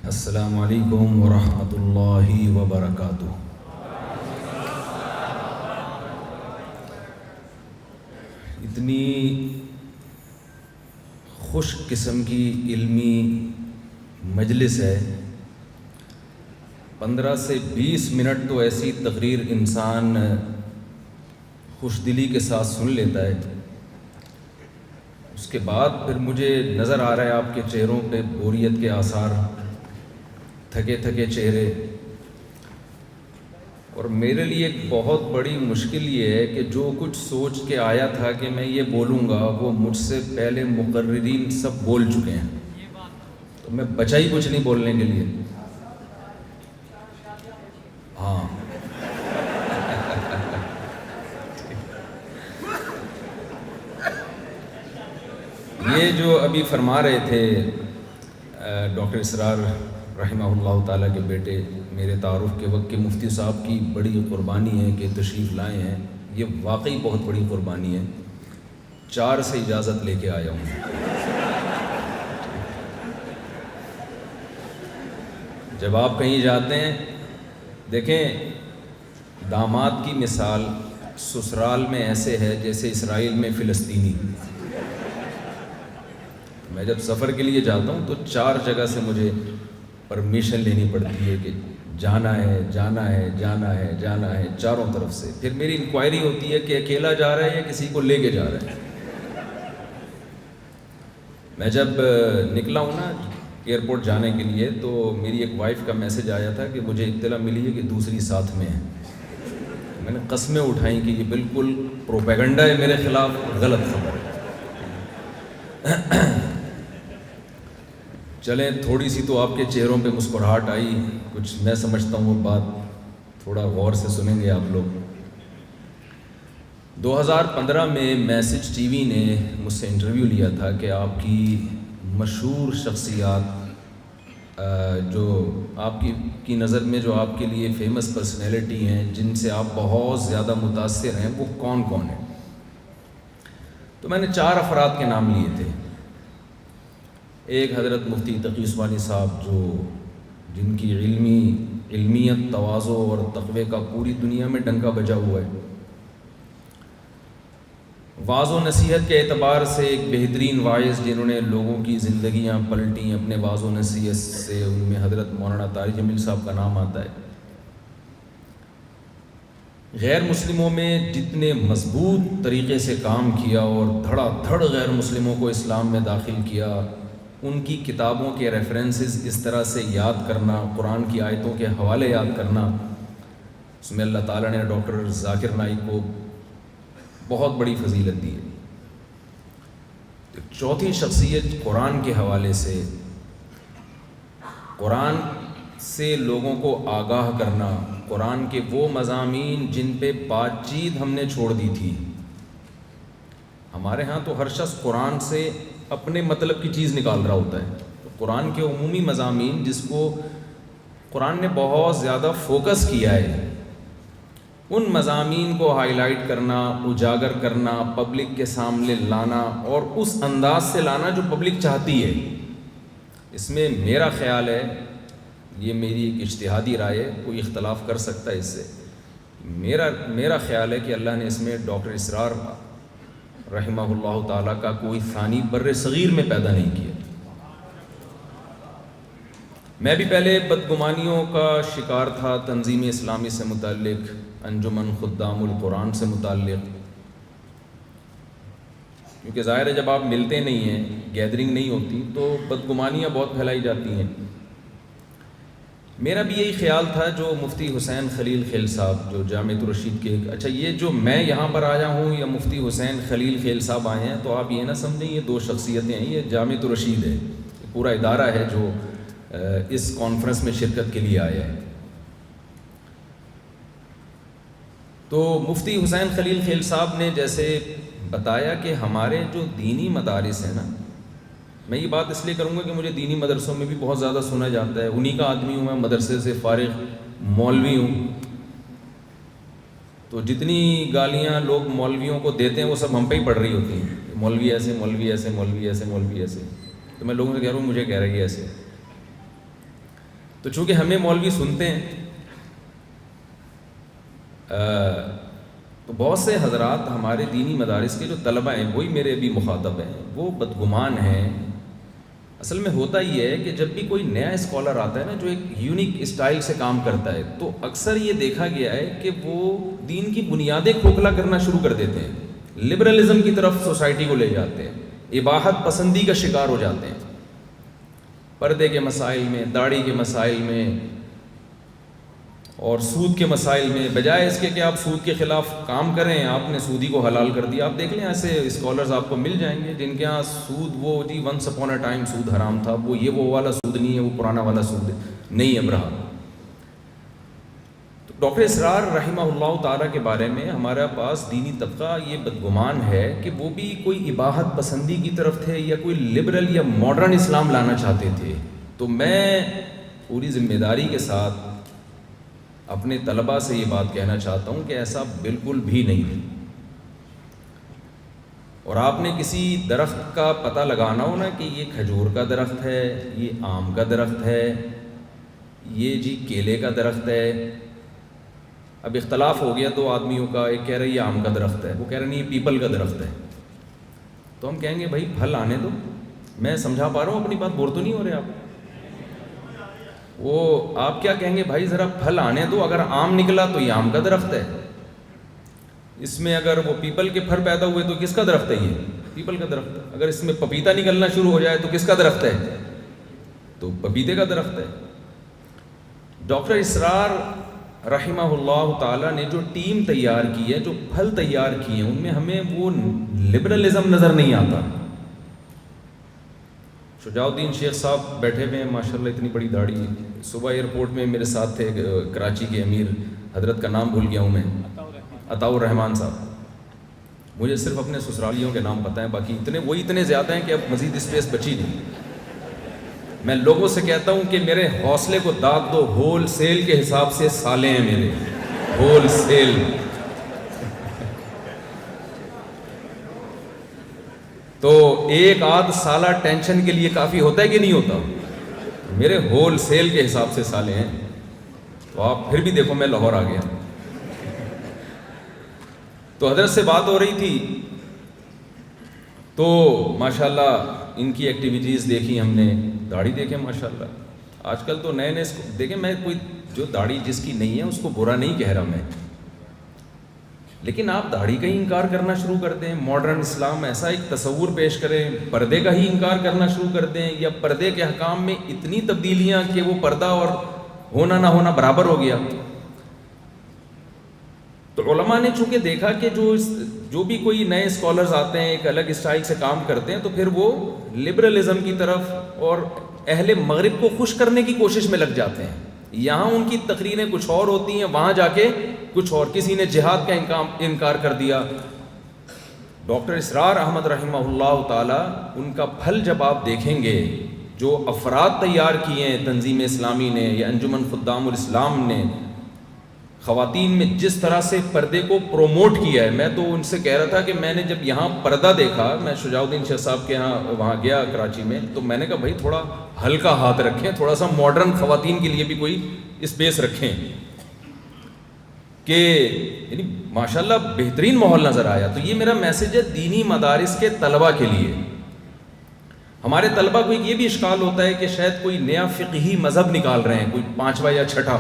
السلام علیکم ورحمۃ اللہ وبرکاتہ۔ اتنی خوش قسم کی علمی مجلس ہے، 15 سے 20 منٹ تو ایسی تقریر انسان خوش دلی کے ساتھ سن لیتا ہے، اس کے بعد پھر مجھے نظر آ رہا ہے آپ کے چہروں پہ بوریت کے آثار، تھکے تھکے چہرے، اور میرے لیے ایک بہت بڑی مشکل یہ ہے کہ جو کچھ سوچ کے آیا تھا کہ میں یہ بولوں گا وہ مجھ سے پہلے مقررین سب بول چکے ہیں، تو میں بچا ہی کچھ نہیں بولنے کے لیے۔ ہاں یہ جو ابھی فرما رہے تھے ڈاکٹر اسرار رحمہ اللہ تعالیٰ کے بیٹے، میرے تعارف کے وقت کے مفتی صاحب کی بڑی قربانی ہے کہ تشریف لائے ہیں، یہ واقعی بہت بڑی قربانی ہے۔ 4 سے اجازت لے کے آیا ہوں۔ جب آپ کہیں جاتے ہیں، دیکھیں داماد کی مثال سسرال میں ایسے ہے جیسے اسرائیل میں فلسطینی۔ میں جب سفر کے لیے جاتا ہوں تو 4 جگہ سے مجھے پرمیشن لینی پڑتی ہے کہ جانا ہے جانا ہے جانا ہے جانا ہے، چاروں طرف سے۔ پھر میری انکوائری ہوتی ہے کہ اکیلا جا رہا ہے یا کسی کو لے کے جا رہا ہے۔ میں جب نکلا ہوں نا ایئرپورٹ جانے کے لیے تو میری ایک وائف کا میسج آیا تھا کہ مجھے اطلاع ملی ہے کہ دوسری ساتھ میں ہے۔ میں نے قسمیں اٹھائیں کہ یہ بالکل پروپیگنڈا ہے میرے خلاف، غلط خبر ہے۔ چلیں تھوڑی سی تو آپ کے چہروں پہ مسکراہٹ آئی، کچھ میں سمجھتا ہوں وہ بات تھوڑا غور سے سنیں گے آپ لوگ۔ 2015 میں میسج ٹی وی نے مجھ سے انٹرویو لیا تھا کہ آپ کی مشہور شخصیات جو آپ کی نظر میں جو آپ کے لیے فیمس پرسنالٹی ہیں، جن سے آپ بہت زیادہ متاثر ہیں، وہ کون کون ہیں؟ تو میں نے 4 افراد کے نام لیے تھے۔ ایک حضرت مفتی تقی عثمانی صاحب، جن کی علمیت، تواضع اور تقوی کا پوری دنیا میں ڈنکا بجا ہوا ہے۔ واعظ و نصیحت کے اعتبار سے ایک بہترین واعظ، جنہوں نے لوگوں کی زندگیاں پلٹیں اپنے واعظ و نصیحت سے، ان میں حضرت مولانا طارق جمیل صاحب کا نام آتا ہے۔ غیر مسلموں میں جتنے مضبوط طریقے سے کام کیا اور دھڑا دھڑ غیر مسلموں کو اسلام میں داخل کیا، ان کی کتابوں کے ریفرنسز اس طرح سے یاد کرنا، قرآن کی آیتوں کے حوالے یاد کرنا، اس میں اللہ تعالیٰ نے ڈاکٹر ذاکر نائک کو بہت بڑی فضیلت دی ہے۔ چوتھی شخصیت قرآن کے حوالے سے، قرآن سے لوگوں کو آگاہ کرنا، قرآن کے وہ مضامین جن پہ بات چیت ہم نے چھوڑ دی تھی۔ ہمارے ہاں تو ہر شخص قرآن سے اپنے مطلب کی چیز نکال رہا ہوتا ہے، تو قرآن کے عمومی مضامین جس کو قرآن نے بہت زیادہ فوکس کیا ہے، ان مضامین کو ہائی لائٹ کرنا، اجاگر کرنا، پبلک کے سامنے لانا، اور اس انداز سے لانا جو پبلک چاہتی ہے۔ اس میں میرا خیال ہے، یہ میری ایک اجتہادی رائے ہے، کوئی اختلاف کر سکتا ہے اس سے، میرا خیال ہے کہ اللہ نے اس میں ڈاکٹر اسرار رحمہ اللہ تعالیٰ کا کوئی ثانی بر صغیر میں پیدا نہیں کیا۔ میں بھی پہلے بدگمانیوں کا شکار تھا، تنظیم اسلامی سے متعلق، انجمن خدام القرآن سے متعلق، کیونکہ ظاہر ہے جب آپ ملتے نہیں ہیں، گیدرنگ نہیں ہوتی، تو بدگمانیاں بہت پھیلائی جاتی ہیں۔ میرا بھی یہی خیال تھا جو مفتی حسین خلیل خیل صاحب، جو جامعۃ الرشید کے، اچھا یہ جو میں یہاں پر آیا ہوں یا مفتی حسین خلیل خیل صاحب آئے ہیں، تو آپ یہ نہ سمجھیں یہ 2 شخصیتیں ہیں، یہ جامعۃ الرشید ہے، پورا ادارہ ہے جو اس کانفرنس میں شرکت کے لیے آیا ہے۔ تو مفتی حسین خلیل خیل صاحب نے جیسے بتایا کہ ہمارے جو دینی مدارس ہیں نا، میں یہ بات اس لیے کروں گا کہ مجھے دینی مدرسوں میں بھی بہت زیادہ سنا جاتا ہے، انہی کا آدمی ہوں میں، مدرسے سے فارغ مولوی ہوں، تو جتنی گالیاں لوگ مولویوں کو دیتے ہیں وہ سب ہم پہ ہی پڑ رہی ہوتی ہیں، مولوی ایسے، مولوی ایسے، مولوی ایسے، مولوی ایسے، تو میں لوگوں سے کہہ رہا ہوں مجھے کہہ رہی ہے ایسے۔ تو چونکہ ہمیں مولوی سنتے ہیں تو بہت سے حضرات ہمارے دینی مدارس کے جو طلبہ ہیں وہی میرے بھی مخاطب ہیں، وہ بدگمان ہیں۔ اصل میں ہوتا یہ ہے کہ جب بھی کوئی نیا اسکالر آتا ہے نا جو ایک یونیک اسٹائل سے کام کرتا ہے، تو اکثر یہ دیکھا گیا ہے کہ وہ دین کی بنیادیں کھوکھلا کرنا شروع کر دیتے ہیں، لبرلزم کی طرف سوسائٹی کو لے جاتے ہیں، اباحت پسندی کا شکار ہو جاتے ہیں، پردے کے مسائل میں، داڑھی کے مسائل میں اور سود کے مسائل میں، بجائے اس کے کہ آپ سود کے خلاف کام کریں، آپ نے سودی کو حلال کر دیا۔ آپ دیکھ لیں ایسے اسکالرز آپ کو مل جائیں گے جن کے ہاں سود وہ جی ونس اپون اے ٹائم سود حرام تھا، وہ والا سود نہیں ہے، وہ پرانا والا سود نہیں اب رہا۔ تو ڈاکٹر اسرار رحمہ اللہ تعالیٰ کے بارے میں ہمارا پاس دینی طبقہ یہ بدگمان ہے کہ وہ بھی کوئی اباحت پسندی کی طرف تھے یا کوئی لبرل یا ماڈرن اسلام لانا چاہتے تھے۔ تو میں پوری ذمہ داری کے ساتھ اپنے طلباء سے یہ بات کہنا چاہتا ہوں کہ ایسا بالکل بھی نہیں۔ اور آپ نے کسی درخت کا پتہ لگانا ہو نا کہ یہ کھجور کا درخت ہے، یہ آم کا درخت ہے، یہ جی کیلے کا درخت ہے۔ اب اختلاف ہو گیا دو آدمیوں کا، ایک کہہ رہا ہے یہ آم کا درخت ہے، وہ کہہ رہے نہیں یہ پیپل کا درخت ہے۔ تو ہم کہیں گے بھائی پھل آنے دو، میں سمجھا پا رہا ہوں اپنی بات، بور تو نہیں ہو رہے آپ؟ وہ آپ کیا کہیں گے بھائی ذرا پھل آنے دو، اگر آم نکلا تو یہ آم کا درخت ہے، اس میں اگر وہ پیپل کے پھل پیدا ہوئے تو کس کا درخت ہے؟ یہ پیپل کا درخت ہے۔ اگر اس میں پپیتا نکلنا شروع ہو جائے تو کس کا درخت ہے؟ تو پپیتے کا درخت ہے۔ ڈاکٹر اسرار رحمہ اللہ تعالیٰ نے جو ٹیم تیار کی ہے، جو پھل تیار کیے ہیں، ان میں ہمیں وہ لبرلزم نظر نہیں آتا۔ شجاع الدین شیخ صاحب بیٹھے ہوئے ہیں ماشاءاللہ، اتنی بڑی داڑھی، صبح ایئرپورٹ میں میرے ساتھ تھے کراچی کے امیر، حضرت کا نام بھول گیا ہوں میں، عطاء الرحمان صاحب، مجھے صرف اپنے سسرالیوں کے نام پتہ ہیں، باقی اتنے زیادہ ہیں کہ اب مزید اسپیس بچی نہیں۔ میں لوگوں سے کہتا ہوں کہ میرے حوصلے کو داد دو، ہول سیل کے حساب سے سالے ہیں میرے، ہول سیل۔ تو ایک آدھ سالہ ٹینشن کے لیے کافی ہوتا ہے کہ نہیں ہوتا؟ میرے ہول سیل کے حساب سے سالے ہیں۔ تو آپ پھر بھی دیکھو میں لاہور آ گیا۔ تو حضرت سے بات ہو رہی تھی تو ماشاءاللہ ان کی ایکٹیویٹیز دیکھی ہم نے، داڑھی دیکھیں ماشاءاللہ۔ آج کل تو نئے دیکھیں، میں کوئی جو داڑھی جس کی نہیں ہے اس کو برا نہیں کہہ رہا میں، لیکن آپ داڑھی کا ہی انکار کرنا شروع کر دیں، ماڈرن اسلام ایسا ایک تصور پیش کریں، پردے کا ہی انکار کرنا شروع کر دیں، یا پردے کے احکام میں اتنی تبدیلیاں کہ وہ پردہ اور ہونا نہ ہونا برابر ہو گیا۔ تو علماء نے چونکہ دیکھا کہ جو بھی کوئی نئے اسکالرز آتے ہیں ایک الگ اسٹائل سے کام کرتے ہیں، تو پھر وہ لبرلزم کی طرف اور اہل مغرب کو خوش کرنے کی کوشش میں لگ جاتے ہیں۔ یہاں ان کی تقریریں کچھ اور ہوتی ہیں، وہاں جا کے کچھ اور۔ کسی نے جہاد کا انکار کر دیا۔ ڈاکٹر اسرار احمد رحمہ اللہ تعالی، ان کا پھل جب آپ دیکھیں گے، جو افراد تیار کیے ہیں تنظیم اسلامی نے یا انجمن خدام الاسلام نے، خواتین میں جس طرح سے پردے کو پروموٹ کیا ہے، میں تو ان سے کہہ رہا تھا کہ میں نے جب یہاں پردہ دیکھا، میں شجاع الدین شیخ صاحب کے یہاں وہاں گیا کراچی میں، تو میں نے کہا بھائی تھوڑا ہلکا ہاتھ رکھیں، تھوڑا سا ماڈرن خواتین کے لیے بھی کوئی اسپیس رکھیں، کہ یعنی ماشاءاللہ بہترین ماحول نظر آیا۔ تو یہ میرا میسیج ہے دینی مدارس کے طلباء کے لیے۔ ہمارے طلباء کو یہ بھی اشکال ہوتا ہے کہ شاید کوئی نیا فقہی مذہب نکال رہے ہیں، کوئی پانچواں یا چھٹا،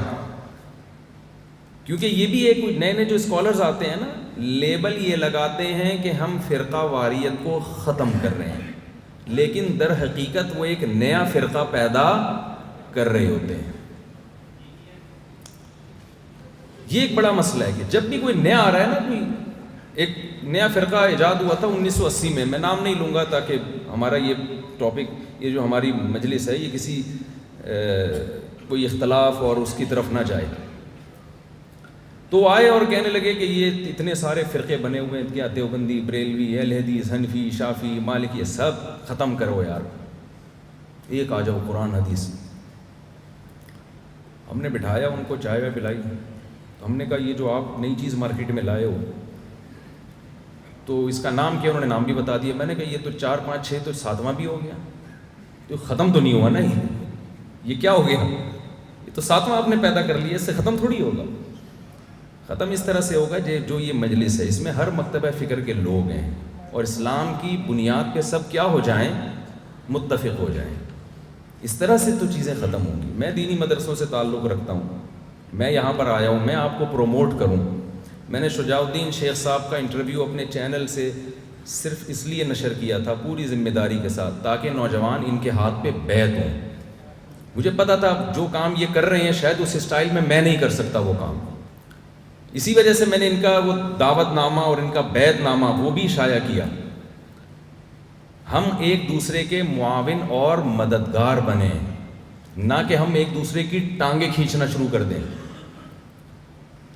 کیونکہ یہ بھی ایک نئے جو اسکالرز آتے ہیں نا، لیبل یہ لگاتے ہیں کہ ہم فرقہ واریت کو ختم کر رہے ہیں، لیکن در حقیقت وہ ایک نیا فرقہ پیدا کر رہے ہوتے ہیں۔ یہ ایک بڑا مسئلہ ہے کہ جب بھی کوئی نیا آ رہا ہے نا، کوئی ایک نیا فرقہ ایجاد ہوا تھا 1980 میں نام نہیں لوں گا تاکہ ہمارا یہ ٹاپک، یہ جو ہماری مجلس ہے، یہ کسی کوئی اختلاف اور اس کی طرف نہ جائے۔ تو آئے اور کہنے لگے کہ یہ اتنے سارے فرقے بنے ہوئے ہیں، کیا دیوبندی، بریلوی، اہل حدیث، حنفی، شافعی، مالکی، یہ سب ختم کرو یار، ایک آ جاؤ قرآن حدیث۔ ہم نے بٹھایا ان کو، چائے وائے پلائی، تو ہم نے کہا یہ جو آپ نئی چیز مارکیٹ میں لائے ہو، تو اس کا نام کیا؟ انہوں نے نام بھی بتا دیا۔ میں نے کہا یہ تو 4 5 6 تو 7واں بھی ہو گیا، تو ختم تو نہیں ہوا نا، یہ کیا ہو گیا؟ یہ تو 7واں آپ نے پیدا کر لیا، اس سے ختم تھوڑی ہوگا. ختم اس طرح سے ہوگا جو یہ مجلس ہے اس میں ہر مکتبہ فکر کے لوگ ہیں اور اسلام کی بنیاد پہ سب کیا ہو جائیں، متفق ہو جائیں. اس طرح سے تو چیزیں ختم ہوں گی. میں دینی مدرسوں سے تعلق رکھتا ہوں، میں یہاں پر آیا ہوں، میں آپ کو پروموٹ کروں. میں نے شجاع الدین شیخ صاحب کا انٹرویو اپنے چینل سے صرف اس لیے نشر کیا تھا پوری ذمہ داری کے ساتھ تاکہ نوجوان ان کے ہاتھ پہ بیعت ہوں. مجھے پتا تھا جو کام یہ کر رہے ہیں شاید اس اسٹائل میں نہیں کر سکتا وہ کام. اسی وجہ سے میں نے ان کا وہ دعوت نامہ اور ان کا بیعت نامہ وہ بھی شائع کیا. ہم ایک دوسرے کے معاون اور مددگار بنیں، نہ کہ ہم ایک دوسرے کی ٹانگیں کھینچنا شروع کر دیں.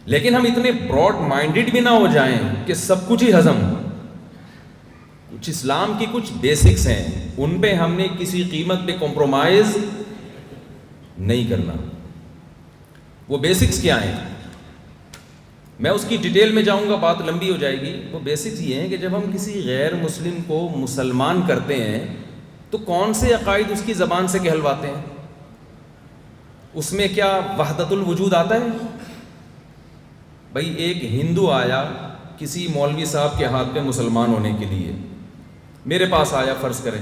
لیکن ہم اتنے براڈ مائنڈڈ بھی نہ ہو جائیں کہ سب کچھ ہی ہضم. کچھ اسلام کی کچھ بیسکس ہیں، ان پہ ہم نے کسی قیمت پہ کمپرومائز نہیں کرنا. وہ بیسکس کیا ہیں؟ میں اس کی ڈیٹیل میں جاؤں گا، بات لمبی ہو جائے گی. وہ بیسکس یہ ہیں کہ جب ہم کسی غیر مسلم کو مسلمان کرتے ہیں تو کون سے عقائد اس کی زبان سے کہلواتے ہیں؟ اس میں کیا وحدت الوجود آتا ہے؟ بھائی ایک ہندو آیا کسی مولوی صاحب کے ہاتھ پہ مسلمان ہونے کے لیے، میرے پاس آیا فرض کریں،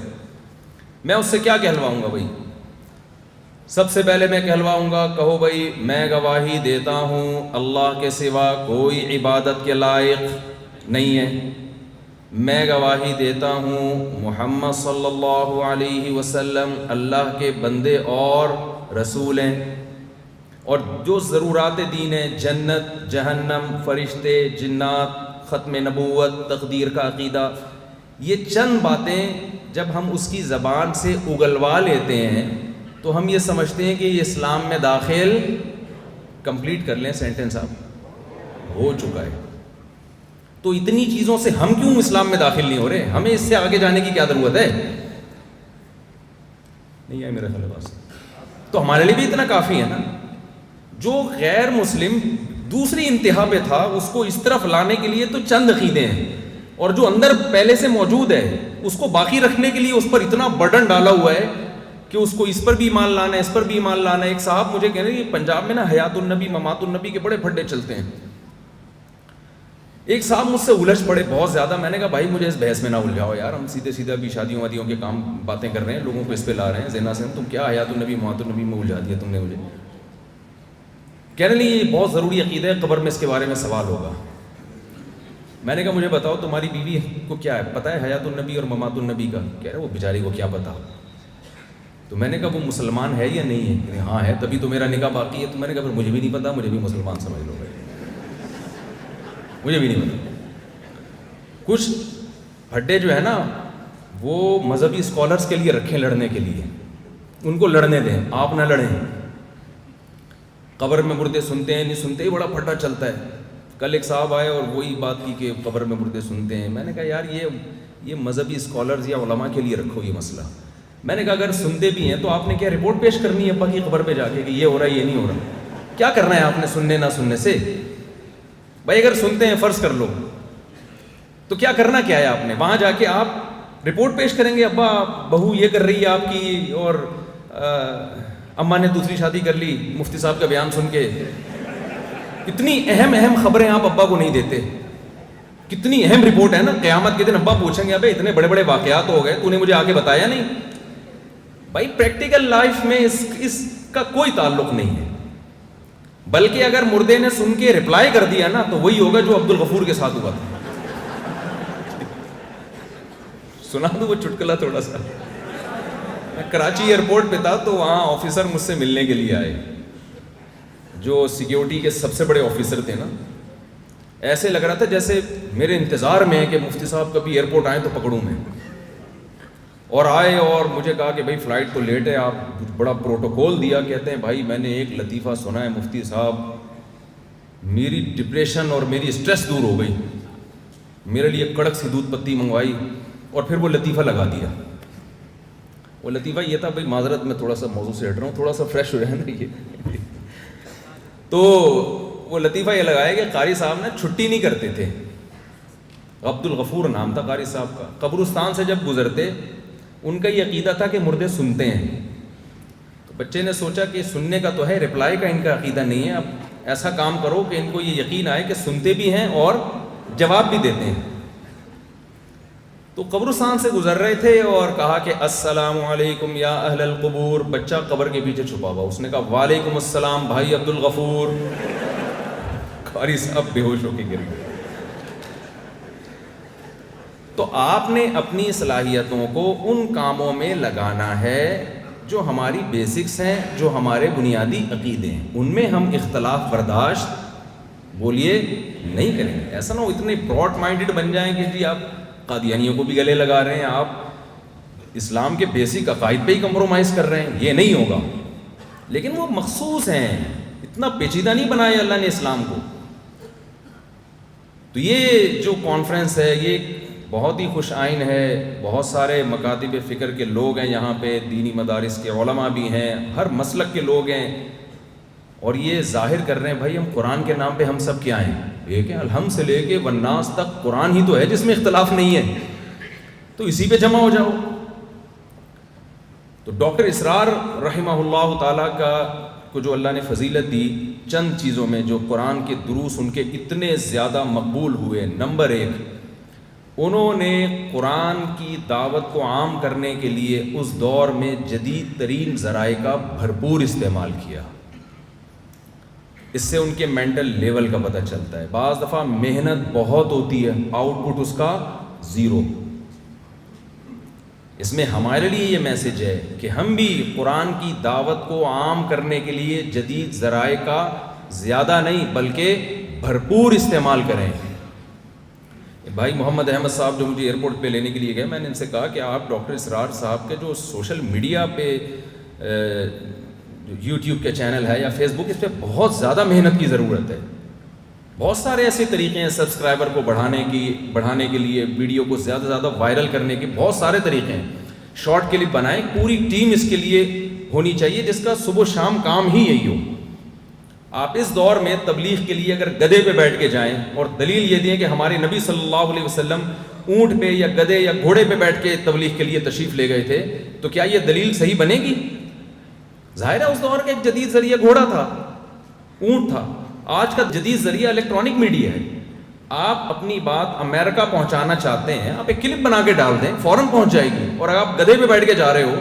میں اس سے کیا کہلواؤں گا؟ بھائی سب سے پہلے میں کہلواؤں گا، کہو بھائی میں گواہی دیتا ہوں اللہ کے سوا کوئی عبادت کے لائق نہیں ہے، میں گواہی دیتا ہوں محمد صلی اللہ علیہ وسلم اللہ کے بندے اور رسول ہیں، اور جو ضرورات دین ہیں، جنت، جہنم، فرشتے، جنات، ختم نبوت، تقدیر کا عقیدہ، یہ چند باتیں جب ہم اس کی زبان سے اگلوا لیتے ہیں تو ہم یہ سمجھتے ہیں کہ یہ اسلام میں داخل، کمپلیٹ کر لیں سینٹنس آپ، ہو چکا ہے. تو اتنی چیزوں سے ہم کیوں اسلام میں داخل نہیں ہو رہے؟ ہمیں اس سے آگے جانے کی کیا ضرورت ہے؟ نہیں ہے میرا خیال بات. تو ہمارے لیے بھی اتنا کافی ہے نا. جو غیر مسلم دوسری انتہا پہ تھا اس کو اس طرف لانے کے لیے تو چند عقیدے ہیں، اور جو اندر پہلے سے موجود ہے اس کو باقی رکھنے کے لیے اس پر اتنا برڈن ڈالا ہوا ہے کہ اس کو اس پر بھی ایمان لانا ہے، اس پر بھی ایمان لانا ہے. ایک صاحب مجھے کہہ رہے ہیں پنجاب میں نا حیات النبی ممات النبی کے بڑے پھڈے چلتے ہیں. ایک صاحب مجھ سے الجھ پڑے بہت زیادہ. میں نے کہا بھائی مجھے اس بحث میں نہ الجھاؤ یار، ہم سیدھے سیدھے ابھی شادیوں وادیوں کے کام باتیں کر رہے ہیں، لوگوں کو اس پہ لا رہے ہیں زنا سے، تم کیا حیات النبی ممات النبی میں الجھا دیا تم نے مجھے. کہنے لگے یہ بہت ضروری عقیدہ ہے، قبر میں اس کے بارے میں سوال ہوگا. میں نے کہا مجھے بتاؤ تمہاری بیوی کو کیا ہے پتہ ہے حیات النبی اور ممات النبی کا؟ کہہ رہے وہ بیچاری کو کیا پتا. تو میں نے کہا وہ مسلمان ہے یا نہیں ہے؟ کہ ہاں ہے، تبھی تو میرا نکاح باقی ہے. تو میں نے کہا پھر مجھے بھی نہیں پتا، مجھے بھی مسلمان سمجھ لو بھائی، مجھے بھی نہیں پتا. کچھ پھڈے جو ہے نا وہ مذہبی اسکالرس کے لیے رکھیں لڑنے کے لیے، ان کو لڑنے دیں، آپ نہ لڑیں. قبر میں مردے سنتے ہیں نہیں سنتے ہی بڑا پھڈا چلتا ہے. کل ایک صاحب آئے اور وہی بات کی کہ قبر میں مردے سنتے ہیں. میں نے کہا یار یہ مذہبی اسکالرز یا علماء کے لیے رکھو یہ مسئلہ. میں نے کہا اگر سنتے بھی ہیں تو آپ نے کیا رپورٹ پیش کرنی ہے ابا کی قبر پہ جا کے کہ یہ ہو رہا ہے یہ نہیں ہو رہا؟ کیا کرنا ہے آپ نے سننے نہ سننے سے؟ بھائی اگر سنتے ہیں فرض کر لو تو کیا کرنا کیا ہے آپ نے؟ وہاں جا کے آپ رپورٹ پیش کریں گے ابا بہو یہ کر رہی ہے آپ کی، اور اماں نے دوسری شادی کر لی مفتی صاحب کا بیان سن کے. اتنی اہم خبریں آپ ابا کو نہیں دیتے. کتنی اہم رپورٹ ہے نا. قیامت کے دن ابا پوچھیں گے ابے اتنے بڑے بڑے واقعات ہو گئے تو نے مجھے آگے بتایا نہیں. بھائی پریکٹیکل لائف میں اس کا کوئی تعلق نہیں ہے. بلکہ اگر مردے نے سن کے رپلائی کر دیا نا تو وہی ہوگا جو عبد الغفور کے ساتھ ہوا تھا. سنا دوں وہ چٹکلا تھوڑا سا. میں کراچی ایئرپورٹ پہ تھا تو وہاں آفیسر مجھ سے ملنے کے لیے آئے، جو سیکیورٹی کے سب سے بڑے آفیسر تھے نا. ایسے لگ رہا تھا جیسے میرے انتظار میں ہے کہ مفتی صاحب کبھی ایئرپورٹ آئیں تو پکڑوں میں. اور آئے اور مجھے کہا کہ بھائی فلائٹ تو لیٹ ہے، آپ بڑا پروٹوکول دیا. کہتے ہیں بھائی میں نے ایک لطیفہ سنا ہے مفتی صاحب، میری ڈپریشن اور میری اسٹریس دور ہو گئی. میرے لیے کڑک سی دودھ پتی منگوائی اور پھر وہ لطیفہ لگا دیا. وہ لطیفہ یہ تھا، بھائی معذرت میں تھوڑا سا موضوع سے ہٹ رہا ہوں، تھوڑا سا فریش ہو جائے نا یہ. تو وہ لطیفہ یہ لگایا کہ قاری صاحب نے چھٹی نہیں کرتے تھے. عبد الغفور نام تھا قاری صاحب کا. قبرستان سے جب گزرتے ان کا یہ عقیدہ تھا کہ مردے سنتے ہیں. تو بچے نے سوچا کہ سننے کا تو ہے، رپلائی کا ان کا عقیدہ نہیں ہے، اب ایسا کام کرو کہ ان کو یہ یقین آئے کہ سنتے بھی ہیں اور جواب بھی دیتے ہیں۔ تو قبرستان سے گزر رہے تھے اور کہا کہ السلام علیکم یا اہل القبور، بچہ قبر کے پیچھے چھپا ہوا، اس نے کہا وعلیکم السلام بھائی عبد الغفور، قاری صاحب بے ہوش ہو کے گر گئے۔ تو آپ نے اپنی صلاحیتوں کو ان کاموں میں لگانا ہے جو ہماری بیسکس ہیں، جو ہمارے بنیادی عقیدے ہیں، ان میں ہم اختلاف برداشت بولیے نہیں کریں گے۔ ایسا نہ ہو اتنے براڈ مائنڈڈ بن جائیں کہ جی آپ قادیانیوں کو بھی گلے لگا رہے ہیں، آپ اسلام کے بیسک عقائد پہ ہی کمپرومائز کر رہے ہیں، یہ نہیں ہوگا۔ لیکن وہ مخصوص ہیں، اتنا پیچیدہ نہیں بنایا اللہ نے اسلام کو۔ تو یہ جو کانفرنس ہے یہ بہت ہی خوش آئین ہے، بہت سارے مکاتب فکر کے لوگ ہیں یہاں پہ، دینی مدارس کے علماء بھی ہیں، ہر مسلک کے لوگ ہیں، اور یہ ظاہر کر رہے ہیں بھائی ہم قرآن کے نام پہ ہم سب کیا ہیں، ایک ہے، الحمد سے لے کے والناس تک قرآن ہی تو ہے جس میں اختلاف نہیں ہے، تو اسی پہ جمع ہو جاؤ۔ تو ڈاکٹر اسرار رحمہ اللہ تعالیٰ کو جو اللہ نے فضیلت دی چند چیزوں میں، جو قرآن کے دروس ان کے اتنے زیادہ مقبول ہوئے، نمبر 1، انہوں نے قرآن کی دعوت کو عام کرنے کے لیے اس دور میں جدید ترین ذرائع کا بھرپور استعمال کیا۔ اس سے ان کے مینٹل لیول کا پتہ چلتا ہے۔ بعض دفعہ محنت بہت ہوتی ہے، آؤٹ پٹ اس کا 0۔ اس میں ہمارے لیے یہ میسج ہے کہ ہم بھی قرآن کی دعوت کو عام کرنے کے لیے جدید ذرائع کا زیادہ نہیں بلکہ بھرپور استعمال کریں۔ بھائی محمد احمد صاحب جو مجھے ایئرپورٹ پہ لینے کے لیے گئے، میں نے ان سے کہا کہ آپ ڈاکٹر اسرار صاحب کے جو سوشل میڈیا پہ یوٹیوب کے چینل ہے یا فیس بک، اس پہ بہت زیادہ محنت کی ضرورت ہے۔ بہت سارے ایسے طریقے ہیں سبسکرائبر کو بڑھانے کے لیے، ویڈیو کو زیادہ سے زیادہ وائرل کرنے کے بہت سارے طریقے ہیں۔ شارٹ کلپ بنائیں، پوری ٹیم اس کے لیے ہونی چاہیے جس کا صبح و شام کام ہی یہی ہو۔ آپ اس دور میں تبلیغ کے لیے اگر گدھے پہ بیٹھ کے جائیں اور دلیل یہ دیں کہ ہمارے نبی صلی اللہ علیہ وسلم اونٹ پہ یا گدھے یا گھوڑے پہ بیٹھ کے تبلیغ کے لیے تشریف لے گئے تھے، تو کیا یہ دلیل صحیح بنے گی؟ ظاہر ہے اس دور کا ایک جدید ذریعہ گھوڑا تھا، اونٹ تھا۔ آج کا جدید ذریعہ الیکٹرانک میڈیا ہے۔ آپ اپنی بات امریکہ پہنچانا چاہتے ہیں، آپ ایک کلپ بنا کے ڈال دیں، فوراً پہنچ جائے گی۔ اور اگر آپ گدھے پہ بیٹھ کے جا رہے ہو،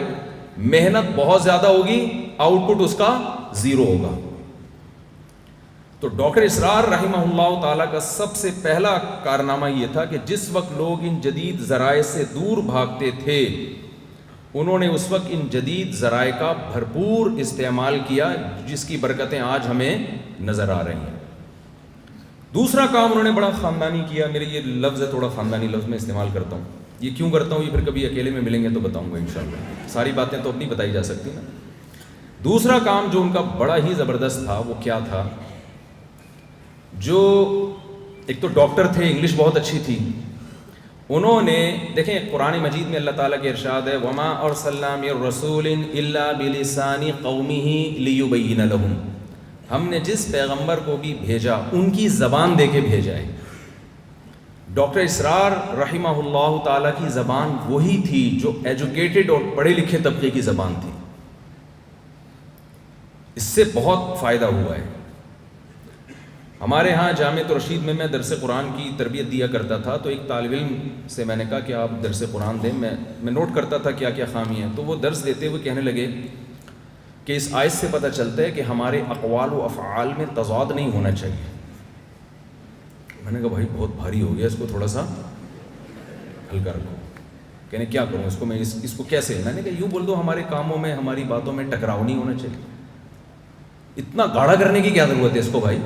محنت بہت زیادہ ہوگی، آؤٹ پٹ اس کا 0 ہوگا۔ تو ڈاکٹر اسرار رحمہ اللہ تعالیٰ کا سب سے پہلا کارنامہ یہ تھا کہ جس وقت لوگ ان جدید ذرائع سے دور بھاگتے تھے، انہوں نے اس وقت ان جدید ذرائع کا بھرپور استعمال کیا، جس کی برکتیں آج ہمیں نظر آ رہی ہیں۔ دوسرا کام انہوں نے بڑا خاندانی کیا، میرے یہ لفظ ہے تھوڑا خاندانی لفظ میں استعمال کرتا ہوں، یہ کیوں کرتا ہوں یہ پھر کبھی اکیلے میں ملیں گے تو بتاؤں گا انشاءاللہ، ساری باتیں تو اپنی بتائی جا سکتی نا۔ دوسرا کام جو ان کا بڑا ہی زبردست تھا وہ کیا تھا، جو ایک تو ڈاکٹر تھے، انگلش بہت اچھی تھی، انہوں نے دیکھیں قرآن مجید میں اللہ تعالیٰ کے ارشاد ہے وَمَا أَرْسَلْنَا مِن رَسُولٍ إِلَّا بِلِسَانِ قَوْمِهِ لِيُبَيِّنَ لَهُمْ، ہم نے جس پیغمبر کو بھی بھیجا ان کی زبان دے کے بھیجا ہے۔ ڈاکٹر اسرار رحمہ اللہ تعالیٰ کی زبان وہی تھی جو ایجوکیٹڈ اور پڑھے لکھے طبقے کی زبان تھی۔ اس سے بہت فائدہ ہوا ہے۔ ہمارے ہاں جامعۃ الرشید میں درس قرآن کی تربیت دیا کرتا تھا، تو ایک طالب علم سے میں نے کہا کہ آپ درس قرآن دیں، میں نوٹ کرتا تھا کیا کیا خامی ہیں، تو وہ درس دیتے ہوئے کہنے لگے کہ اس آیت سے پتہ چلتا ہے کہ ہمارے اقوال و افعال میں تضاد نہیں ہونا چاہیے۔ میں نے کہا بھائی بہت بھاری ہو گیا، اس کو تھوڑا سا ہلکا رکھو۔ کہنے کیا کروں اس کو، میں اس کو کیسے؟ میں نے کہا یوں بول دو ہمارے کاموں میں ہماری باتوں میں ٹکراؤ نہیں ہونا چاہیے۔ اتنا گاڑھا کرنے کی کیا ضرورت ہے اس کو بھائی؟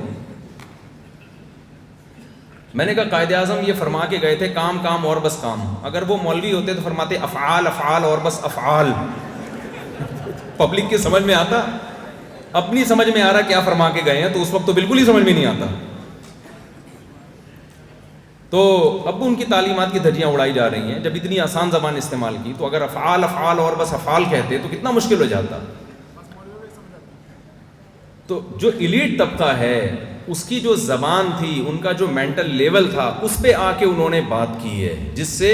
میں نے کہا قائد اعظم یہ فرما کے گئے تھے کام کام اور بس کام، اگر وہ مولوی ہوتے تو فرماتے افعال افعال اور بس افعال۔ پبلک کے سمجھ میں آتا؟ اپنی سمجھ میں آ رہا کیا فرما کے گئے ہیں، تو اس وقت تو بالکل ہی سمجھ میں نہیں آتا۔ تو اب ان کی تعلیمات کی دھجیاں اڑائی جا رہی ہیں، جب اتنی آسان زبان استعمال کی تو اگر افعال افعال اور بس افعال کہتے تو کتنا مشکل ہو جاتا۔ تو جو ایلیٹ طبقہ ہے اس کی جو زبان تھی، ان کا جو مینٹل لیول تھا، اس پہ آ کے انہوں نے بات کی ہے، جس سے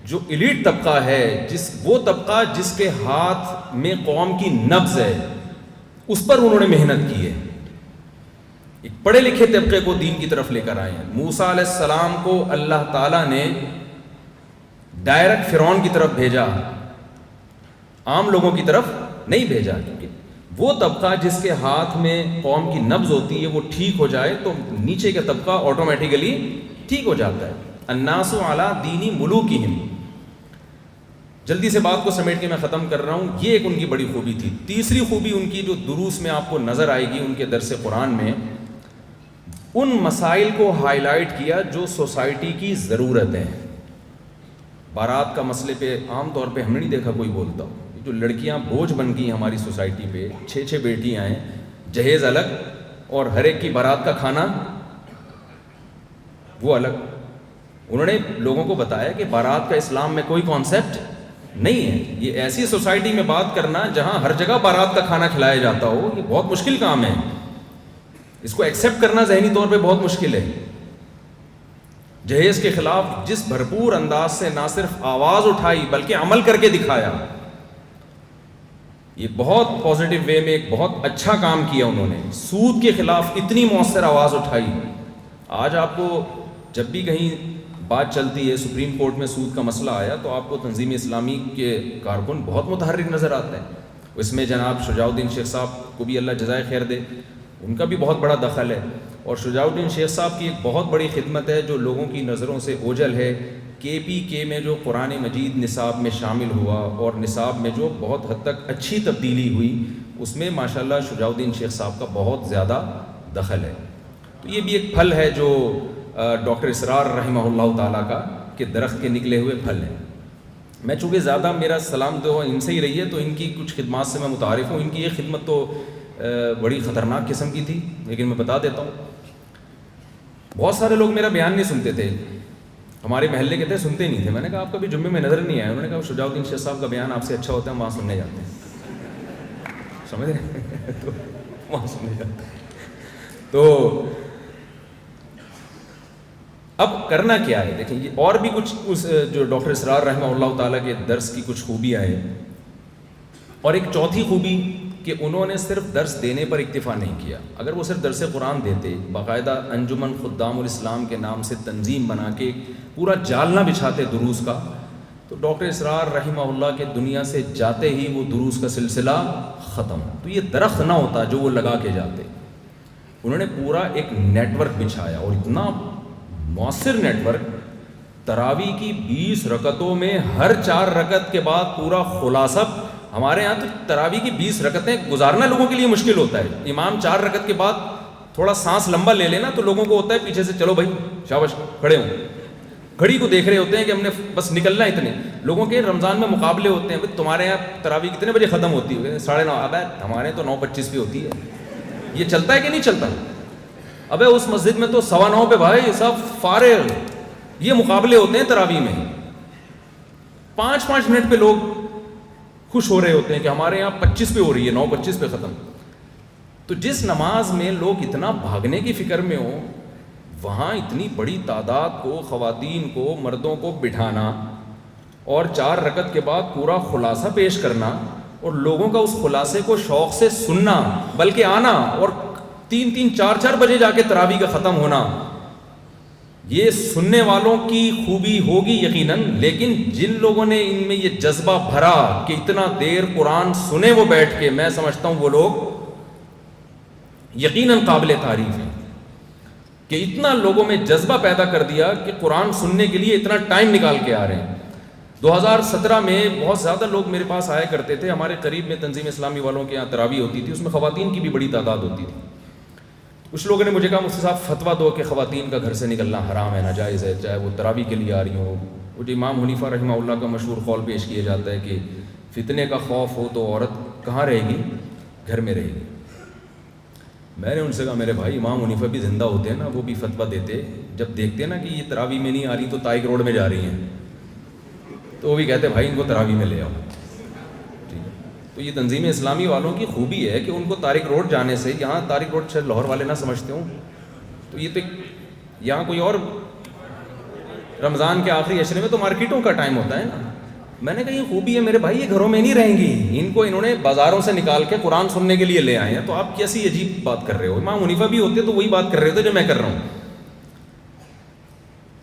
جو ایلیٹ طبقہ ہے، وہ طبقہ جس کے ہاتھ میں قوم کی نبض ہے اس پر انہوں نے محنت کی ہے. ایک پڑھے لکھے طبقے کو دین کی طرف لے کر آئے ہیں. موسیٰ علیہ السلام کو اللہ تعالیٰ نے ڈائریکٹ فرعون کی طرف بھیجا, عام لوگوں کی طرف نہیں بھیجا, کیونکہ وہ طبقہ جس کے ہاتھ میں قوم کی نبض ہوتی ہے وہ ٹھیک ہو جائے تو نیچے کا طبقہ آٹومیٹیکلی ٹھیک ہو جاتا ہے. الناس علی دین ملوکہم. جلدی سے بات کو سمیٹ کے میں ختم کر رہا ہوں. یہ ایک ان کی بڑی خوبی تھی. تیسری خوبی ان کی جو دروس میں آپ کو نظر آئے گی ان کے درس قرآن میں, ان مسائل کو ہائی لائٹ کیا جو سوسائٹی کی ضرورت ہے. بارات کا مسئلے پہ عام طور پہ ہم نے نہیں دیکھا کوئی بولتا. جو لڑکیاں بوجھ بن گئی ہماری سوسائٹی پہ, 6 بیٹیاں ہیں, جہیز الگ اور ہر ایک کی بارات کا کھانا وہ الگ. انہوں نے لوگوں کو بتایا کہ بارات کا اسلام میں کوئی کانسیپٹ نہیں ہے. یہ ایسی سوسائٹی میں بات کرنا جہاں ہر جگہ بارات کا کھانا کھلایا جاتا ہو, یہ بہت مشکل کام ہے. اس کو ایکسیپٹ کرنا ذہنی طور پہ بہت مشکل ہے. جہیز کے خلاف جس بھرپور انداز سے نہ صرف آواز اٹھائی بلکہ عمل کر کے دکھایا, یہ بہت پازیٹیو وے میں ایک بہت اچھا کام کیا انہوں نے. سود کے خلاف اتنی مؤثر آواز اٹھائی. آج آپ کو جب بھی کہیں بات چلتی ہے, سپریم کورٹ میں سود کا مسئلہ آیا, تو آپ کو تنظیم اسلامی کے کارکن بہت متحرک نظر آتے ہیں. اس میں جناب شجاع الدین شیخ صاحب کو بھی اللہ جزائے خیر دے, ان کا بھی بہت بڑا دخل ہے. اور شجاع الدین شیخ صاحب کی ایک بہت بڑی خدمت ہے جو لوگوں کی نظروں سے اوجھل ہے. KPK میں جو قرآن مجید نصاب میں شامل ہوا اور نصاب میں جو بہت حد تک اچھی تبدیلی ہوئی, اس میں ماشاءاللہ شجاع الدین شیخ صاحب کا بہت زیادہ دخل ہے. تو یہ بھی ایک پھل ہے جو ڈاکٹر اسرار رحمہ اللہ تعالیٰ کا کہ درخت کے نکلے ہوئے پھل ہیں. میں چونکہ زیادہ میرا سلام تو ان سے ہی رہی ہے, تو ان کی کچھ خدمات سے میں متعارف ہوں. ان کی یہ خدمت تو بڑی خطرناک قسم کی تھی, لیکن میں بتا دیتا ہوں. بہت سارے لوگ میرا بیان نہیں سنتے تھے, ہمارے محلے کے تھے, سنتے نہیں تھے. میں نے کہا آپ کبھی جمعے میں نظر نہیں آئے. انہوں نے کہا شجاع الدین شیخ صاحب کا بیان آپ سے اچھا ہوتا ہے, ہم وہاں سننے جاتے ہیں. سمجھ رہے تو وہاں سننے جاتے ہیں. تو اب کرنا کیا ہے دیکھیں, یہ اور بھی کچھ اس جو ڈاکٹر اسرار رحمہ اللہ تعالیٰ کے درس کی کچھ خوبیاں ہیں. اور ایک چوتھی خوبی کہ انہوں نے صرف درس دینے پر اکتفا نہیں کیا. اگر وہ صرف درس قرآن دیتے, باقاعدہ انجمن خدام الاسلام کے نام سے تنظیم بنا کے پورا جال نہ بچھاتے دروس کا, تو ڈاکٹر اسرار رحمہ اللہ کے دنیا سے جاتے ہی وہ دروس کا سلسلہ ختم. تو یہ درخت نہ ہوتا جو وہ لگا کے جاتے. انہوں نے پورا ایک نیٹ ورک بچھایا, اور اتنا مؤثر نیٹ ورک. تراویح کی 20 رکعتوں میں ہر 4 رکعت کے بعد پورا خلاصہ. ہمارے ہاں تو تراویح کی 20 رکعتیں گزارنا لوگوں کے لیے مشکل ہوتا ہے. امام 4 رکعت کے بعد تھوڑا سانس لمبا لے لینا تو لوگوں کو ہوتا ہے پیچھے سے چلو بھائی شاباش کھڑے ہوں. گھڑی کو دیکھ رہے ہوتے ہیں کہ ہم نے بس نکلنا. اتنے لوگوں کے رمضان میں مقابلے ہوتے ہیں, تمہارے یہاں تراویح کتنے بجے ختم ہوتی ہے؟ 9:30. اب ہمارے تو 9:25 پہ ہوتی ہے. یہ چلتا ہے کہ نہیں چلتا؟ ابے اس مسجد میں تو 9:15 پہ بھائی سب فارغ. یہ مقابلے ہوتے ہیں تراویح میں. 5-5 منٹ پہ لوگ خوش ہو رہے ہوتے ہیں کہ ہمارے یہاں 25 پہ ہو رہی ہے, 9:25 پہ ختم. تو جس نماز میں لوگ اتنا بھاگنے کی فکر میں ہوں, وہاں اتنی بڑی تعداد کو, خواتین کو, مردوں کو بٹھانا اور 4 رکعت کے بعد پورا خلاصہ پیش کرنا, اور لوگوں کا اس خلاصے کو شوق سے سننا, بلکہ آنا, اور 3-3, 4-4 بجے جا کے تراویح کا ختم ہونا. یہ سننے والوں کی خوبی ہوگی یقیناً, لیکن جن لوگوں نے ان میں یہ جذبہ بھرا کہ اتنا دیر قرآن سنے وہ بیٹھ کے, میں سمجھتا ہوں وہ لوگ یقیناً قابل تعریف ہیں کہ اتنا لوگوں میں جذبہ پیدا کر دیا کہ قرآن سننے کے لیے اتنا ٹائم نکال کے آ رہے ہیں. 2017 میں بہت زیادہ لوگ میرے پاس آیا کرتے تھے. ہمارے قریب میں تنظیم اسلامی والوں کے یہاں تراویح ہوتی تھی, اس میں خواتین کی بھی بڑی تعداد ہوتی تھی. کچھ لوگوں نے مجھے کہا مفتی صاحب فتویٰ دو کہ خواتین کا گھر سے نکلنا حرام ہے, ناجائز ہے, چاہے وہ تراویح کے لیے آ رہی ہوں. وہ جو امام حنیفہ رحمہ اللہ کا مشہور قول پیش کیا جاتا ہے کہ فتنے کا خوف ہو تو عورت کہاں رہے گی؟ گھر میں رہے گی. میں نے ان سے کہا میرے بھائی امام حنیفہ بھی زندہ ہوتے ہیں نا, وہ بھی فتویٰ دیتے. جب دیکھتے نا کہ یہ تراویح میں نہیں آ رہی تو طائق روڈ میں جا رہی ہیں, تو وہ بھی کہتے بھائی ان کو تراویح میں لے آؤ. تو یہ تنظیم اسلامی والوں کی خوبی ہے کہ ان کو طارق روڈ جانے سے, یہاں طارق روڈ شاید لاہور والے نہ سمجھتے ہوں, تو یہ تو یہاں کوئی اور رمضان کے آخری عشرے میں تو مارکیٹوں کا ٹائم ہوتا ہے نا, میں نے کہا یہ خوبی ہے میرے بھائی، یہ گھروں میں نہیں رہیں گی، ان کو انہوں نے بازاروں سے نکال کے قرآن سننے کے لیے لے آئے ہیں، تو آپ کیسی عجیب بات کر رہے ہو؟ امام حنیفہ بھی ہوتے تو وہی بات کر رہے ہوتے جو میں کر رہا ہوں۔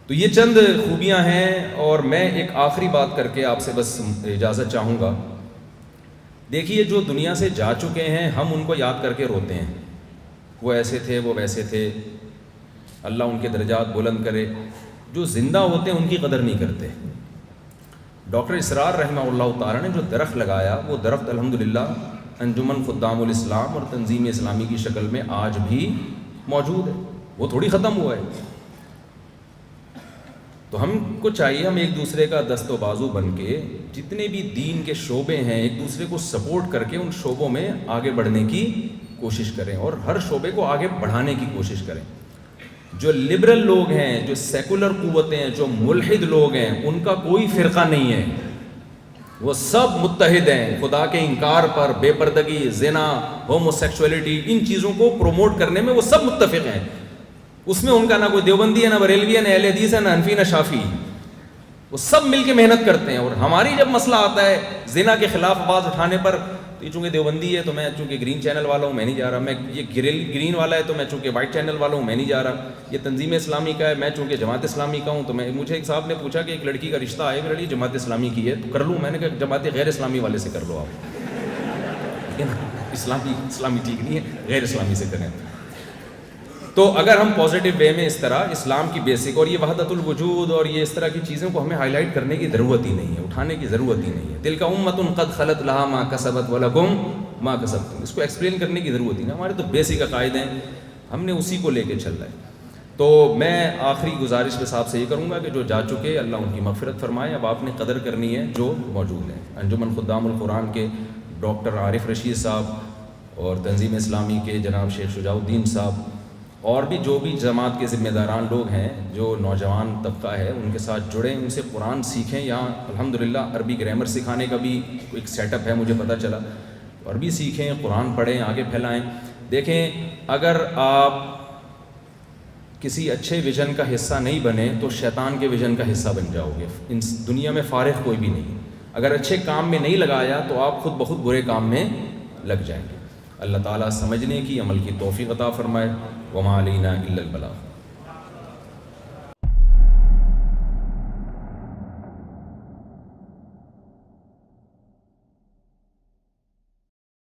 تو یہ چند خوبیاں ہیں، اور میں ایک آخری بات کر کے آپ سے بس اجازت چاہوں گا۔ دیکھیے جو دنیا سے جا چکے ہیں ہم ان کو یاد کر کے روتے ہیں، وہ ایسے تھے، وہ ویسے تھے، اللہ ان کے درجات بلند کرے۔ جو زندہ ہوتے ہیں ان کی قدر نہیں کرتے۔ ڈاکٹر اسرار رحمہ اللہ تعالیٰ نے جو درخت لگایا، وہ درخت الحمدللہ انجمن خدام الاسلام اور تنظیم اسلامی کی شکل میں آج بھی موجود ہے، وہ تھوڑی ختم ہوا ہے۔ تو ہم کو چاہیے ہم ایک دوسرے کا دست و بازو بن کے جتنے بھی دین کے شعبے ہیں ایک دوسرے کو سپورٹ کر کے ان شعبوں میں آگے بڑھنے کی کوشش کریں، اور ہر شعبے کو آگے بڑھانے کی کوشش کریں۔ جو لبرل لوگ ہیں، جو سیکولر قوتیں ہیں، جو ملحد لوگ ہیں، ان کا کوئی فرقہ نہیں ہے، وہ سب متحد ہیں خدا کے انکار پر، بے پردگی، زنا، ہومو سیکسولیٹی، ان چیزوں کو پروموٹ کرنے میں وہ سب متفق ہیں۔ اس میں ان کا نہ کوئی دیوبندی ہے، نہ بریلوی ہے، نہ اہل حدیث ہے، نہ حنفی، نہ شافعی، وہ سب مل کے محنت کرتے ہیں۔ اور ہماری جب مسئلہ آتا ہے زنا کے خلاف آواز اٹھانے پر، تو یہ چونکہ دیوبندی ہے تو میں چونکہ گرین چینل والا ہوں میں نہیں جا رہا، میں یہ گرین والا ہے تو میں چونکہ وائٹ چینل والا ہوں میں نہیں جا رہا، یہ تنظیم اسلامی کا ہے میں چونکہ جماعت اسلامی کا ہوں تو میں، مجھے ایک صاحب نے پوچھا کہ ایک لڑکی کا رشتہ ہے، میرے لیے جماعت اسلامی کی ہے تو کر لوں؟ میں نے کہا جماعت غیر اسلامی والے سے کر لو آپ، اسلامی ٹھیک نہیں ہے، غیر اسلامی سے کریں۔ تو اگر ہم پازیٹیو وے میں اس طرح اسلام کی بیسک اور یہ وحدت الوجود اور یہ اس طرح کی چیزوں کو ہمیں ہائی لائٹ کرنے کی ضرورت ہی نہیں ہے، اٹھانے کی ضرورت ہی نہیں ہے۔ تلک امۃ قد خلت لہا ما کسبت ولکم ما کسبتم، اس کو ایکسپلین کرنے کی ضرورت ہی نہیں، ہمارے تو بیسک عقائد ہیں، ہم نے اسی کو لے کے چل رہا ہے۔ تو میں آخری گزارش بس آپ سے یہ کروں گا کہ جو جا چکے اللہ ان کی مغفرت فرمائے، اب آپ نے قدر کرنی ہے جو موجود ہیں۔ انجمن خدام القرآن کے ڈاکٹر عارف رشید صاحب اور تنظیم اسلامی کے جناب شیخ شجاع الدین صاحب اور بھی جو بھی جماعت کے ذمہ داران لوگ ہیں، جو نوجوان طبقہ ہے، ان کے ساتھ جڑیں، ان سے قرآن سیکھیں۔ یہاں الحمدللہ عربی گرامر سکھانے کا بھی ایک سیٹ اپ ہے، مجھے پتہ چلا، عربی سیکھیں، قرآن پڑھیں، آگے پھیلائیں۔ دیکھیں اگر آپ کسی اچھے ویژن کا حصہ نہیں بنے تو شیطان کے ویژن کا حصہ بن جاؤ گے۔ ان دنیا میں فارغ کوئی بھی نہیں، اگر اچھے کام میں نہیں لگایا تو آپ خود بخود برے کام میں لگ جائیں گے۔ اللہ تعالیٰ سمجھنے کی، عمل کی توفیق عطا فرمائے۔ وما علینا الا البلاغ۔